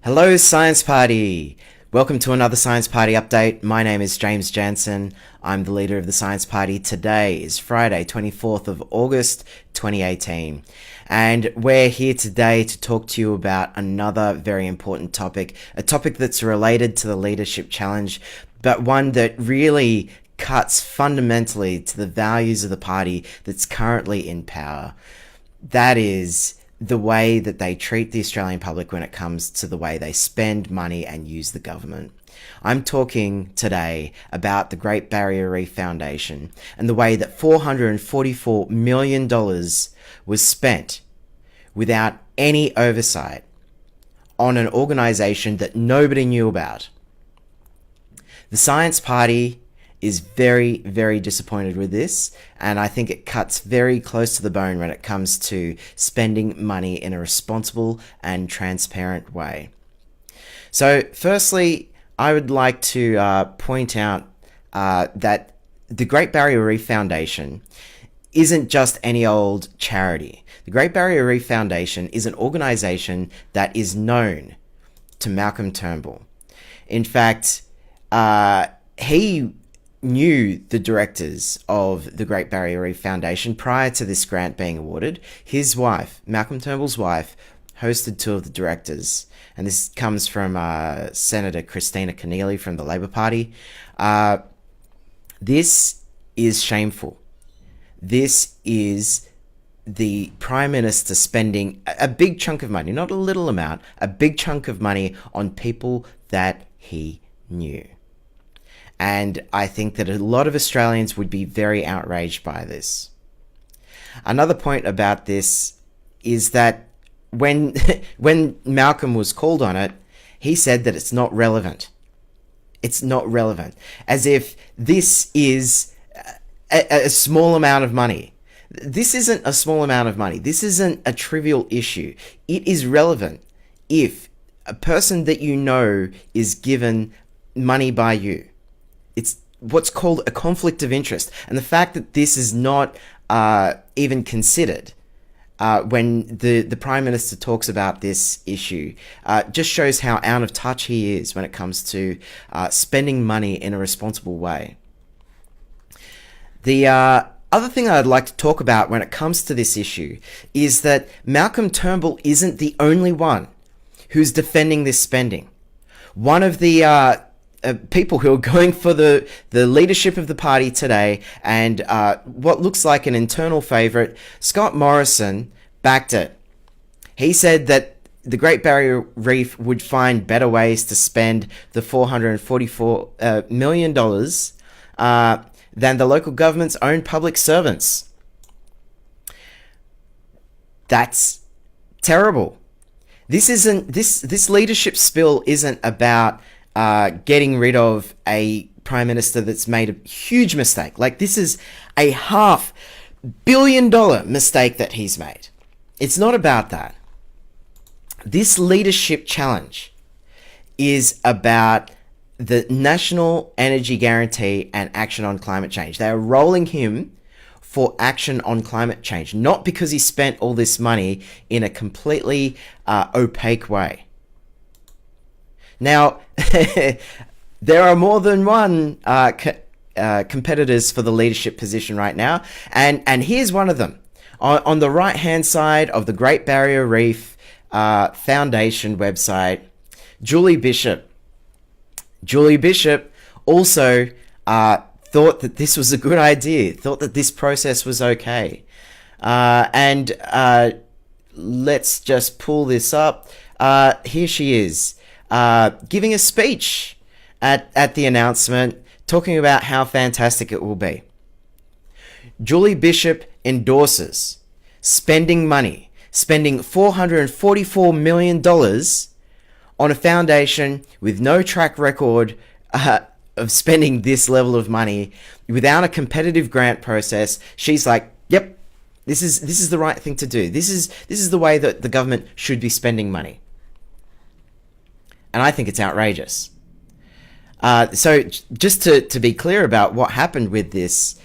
Hello, Science Party! Welcome to another Science Party update. My name is James Jansen. I'm the leader of the Science Party. Today is Friday, 24th of August, 2018. And we're here today to talk to you about another very important topic, a topic that's related to the leadership challenge, but one that really cuts fundamentally to the values of the party that's currently in power. That is the way that they treat the Australian public when it comes to the way they spend money and use the government. I'm talking today about the Great Barrier Reef Foundation and the way that $444 million was spent without any oversight on an organisation that nobody knew about. The Science Party is very, very disappointed with this, and I think it cuts very close to the bone when it comes to spending money in a responsible and transparent way. So firstly, I would like to point out that the Great Barrier Reef Foundation isn't just any old charity. The Great Barrier Reef Foundation is an organisation that is known to Malcolm Turnbull. In fact, he knew the directors of the Great Barrier Reef Foundation prior to this grant being awarded. His wife, Malcolm Turnbull's wife, hosted two of the directors. And this comes from Senator Christina Keneally from the Labor Party. This is shameful. This is the Prime Minister spending a big chunk of money, not a little amount, a big chunk of money on people that he knew. And I think that a lot of Australians would be very outraged by this. Another point about this is that when Malcolm was called on it, he said that it's not relevant. It's not relevant. As if this is a small amount of money. This isn't a small amount of money. This isn't a trivial issue. It is relevant if a person that you know is given money by you. It's what's called a conflict of interest. And the fact that this is not even considered when the Prime Minister talks about this issue just shows how out of touch he is when it comes to spending money in a responsible way. The other thing I'd like to talk about when it comes to this issue is that Malcolm Turnbull isn't the only one who's defending this spending. One of the people who are going for the leadership of the party today and what looks like an internal favourite, Scott Morrison, backed it. He said that the Great Barrier Reef would find better ways to spend the $444 million than the local government's own public servants. That's terrible. This leadership spill isn't about getting rid of a Prime Minister that's made a huge mistake. Like, this is a $500 million mistake that he's made. It's not about that. This leadership challenge is about the National Energy Guarantee and action on climate change. They are rolling him for action on climate change, not because he spent all this money in a completely opaque way. Now, there are more than one competitors for the leadership position right now, and here's one of them. On the right-hand side of the Great Barrier Reef Foundation website, Julie Bishop. Julie Bishop also thought that this was a good idea, thought that this process was okay. And let's just pull this up. Here she is. Giving a speech at the announcement, talking about how fantastic it will be. Julie Bishop endorses spending $444 million on a foundation with no track record of spending this level of money without a competitive grant process. She's like, yep, this is the right thing to do. This is the way that the government should be spending money. And I think it's outrageous. So just to be clear about what happened with this,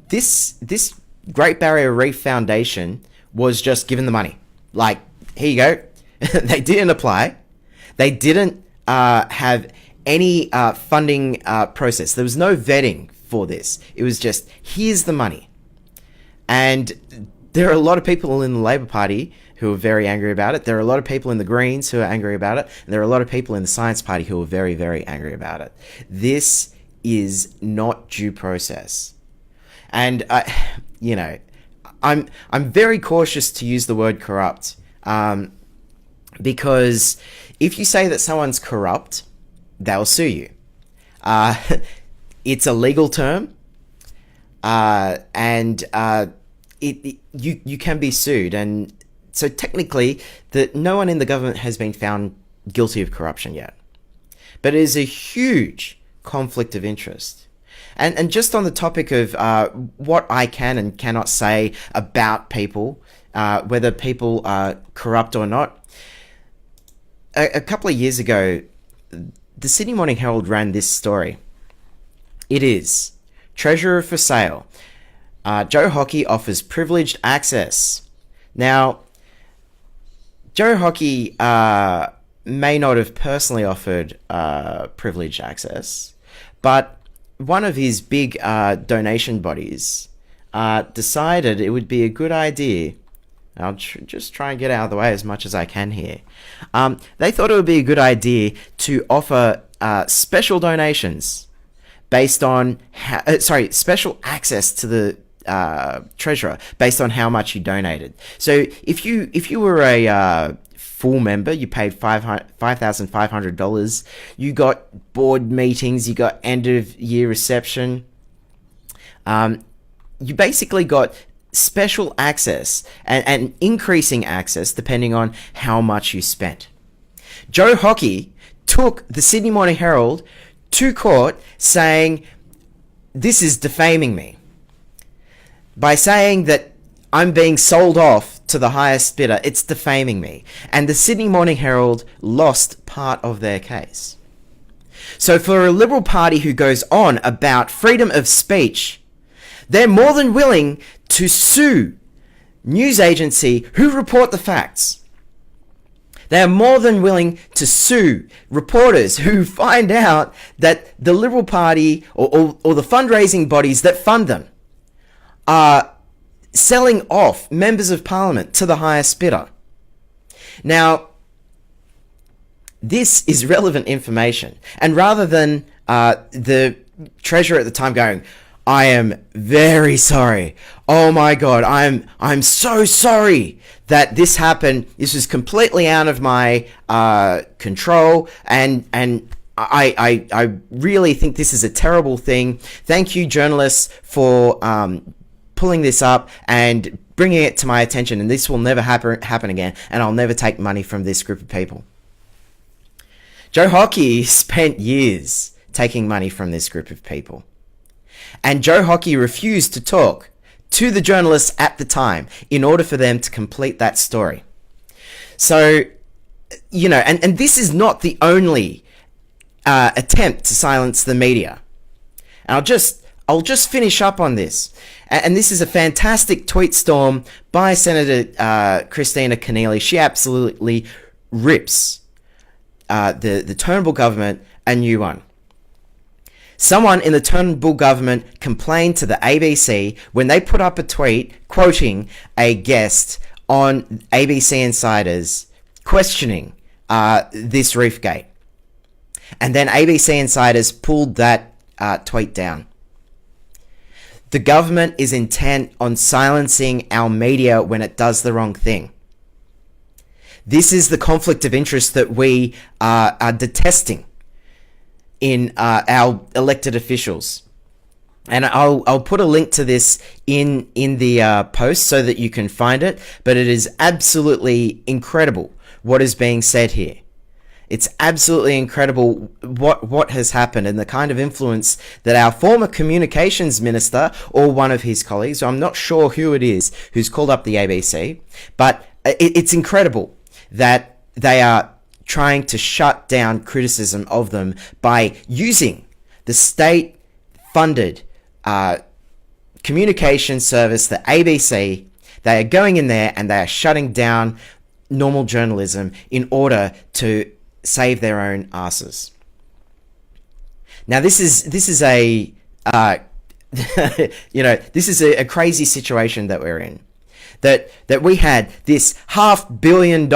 this Great Barrier Reef Foundation was just given the money. Like, here you go. They didn't apply. They didn't have any funding process. There was no vetting for this. It was just, here's the money. And there are a lot of people in the Labor Party who are very angry about it. There are a lot of people in the Greens who are angry about it. And there are a lot of people in the Science Party who are very, very angry about it. This is not due process. And, I'm very cautious to use the word corrupt, because if you say that someone's corrupt, they'll sue you. It's a legal term, and you can be sued. And so technically, no one in the government has been found guilty of corruption yet. But it is a huge conflict of interest. And just on the topic of what I can and cannot say about people, whether people are corrupt or not, a couple of years ago, the Sydney Morning Herald ran this story. It is, Treasurer for sale. Joe Hockey offers privileged access. Now, Joe Hockey may not have personally offered privileged access, but one of his big donation bodies decided it would be a good idea. I'll just try and get out of the way as much as I can here. They thought it would be a good idea to offer special donations based on special access to the treasurer based on how much you donated. So if you were a full member, you paid $5,500. You got board meetings, you got end of year reception. You basically got special access and increasing access depending on how much you spent. Joe Hockey took the Sydney Morning Herald to court saying, this is defaming me, by saying that I'm being sold off to the highest bidder. It's defaming me. And the Sydney Morning Herald lost part of their case. So for a Liberal Party who goes on about freedom of speech, they're more than willing to sue news agency who report the facts. They are more than willing to sue reporters who find out that the Liberal Party or the fundraising bodies that fund them are selling off members of Parliament to the highest bidder. Now, this is relevant information. And rather than the Treasurer at the time going, I am very sorry. Oh my God, I'm so sorry that this happened. This was completely out of my control, and I really think this is a terrible thing. Thank you, journalists, for pulling this up and bringing it to my attention, and this will never happen again, and I'll never take money from this group of people. Joe Hockey spent years taking money from this group of people. And Joe Hockey refused to talk to the journalists at the time in order for them to complete that story. So, and this is not the only attempt to silence the media. And I'll just finish up on this. And this is a fantastic tweet storm by Senator Christina Keneally. She absolutely rips the Turnbull government a new one. Someone in the Turnbull government complained to the ABC when they put up a tweet quoting a guest on ABC Insiders questioning this Reef gate. And then ABC Insiders pulled that tweet down. The government is intent on silencing our media when it does the wrong thing. This is the conflict of interest that we are detesting in our elected officials. And I'll put a link to this in the post so that you can find it, but it is absolutely incredible what is being said here. It's absolutely incredible what has happened and the kind of influence that our former communications minister or one of his colleagues, I'm not sure who it is, who's called up the ABC, but it's incredible that they are trying to shut down criticism of them by using the state-funded communication service, the ABC. They are going in there and they are shutting down normal journalism in order to save their own asses. Now, this is a this is a crazy situation that we're in. That we had this $500 million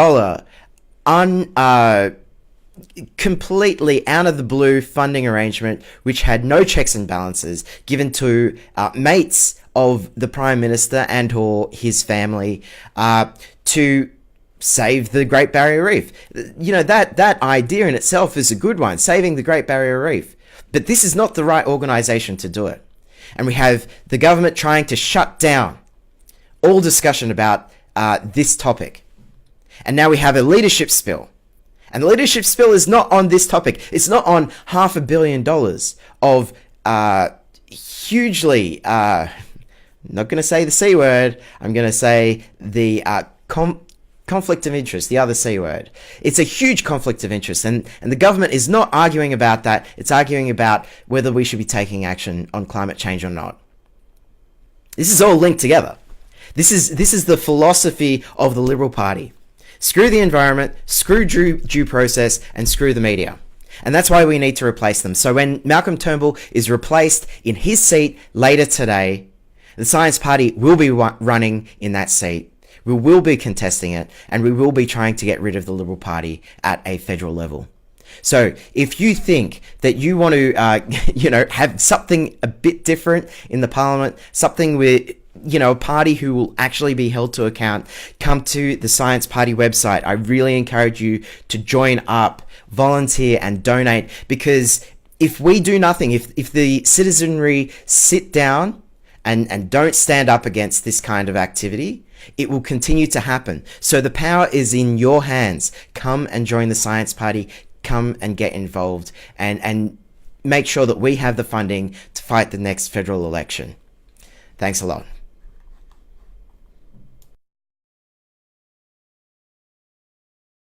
completely out of the blue funding arrangement, which had no checks and balances, given to mates of the Prime Minister and or his family to save the Great Barrier Reef. That idea in itself is a good one, saving the Great Barrier Reef. But this is not the right organization to do it. And we have the government trying to shut down all discussion about this topic. And now we have a leadership spill. And the leadership spill is not on this topic. It's not on $500 million of hugely, not going to say the C word, I'm going to say the conflict of interest, the other C word. It's a huge conflict of interest, and the government is not arguing about that. It's arguing about whether we should be taking action on climate change or not. This is all linked together. This is the philosophy of the Liberal Party. Screw the environment, screw due process, and screw the media. And that's why we need to replace them. So when Malcolm Turnbull is replaced in his seat later today, the Science Party will be running in that seat. We will be contesting it, and we will be trying to get rid of the Liberal Party at a federal level. So if you think that you want to, have something a bit different in the Parliament, something with, a party who will actually be held to account, come to the Science Party website. I really encourage you to join up, volunteer, and donate, because if we do nothing, if the citizenry sit down and don't stand up against this kind of activity, it will continue to happen. So the power is in your hands. Come and join the Science Party. Come and get involved, and make sure that we have the funding to fight the next federal election. Thanks a lot.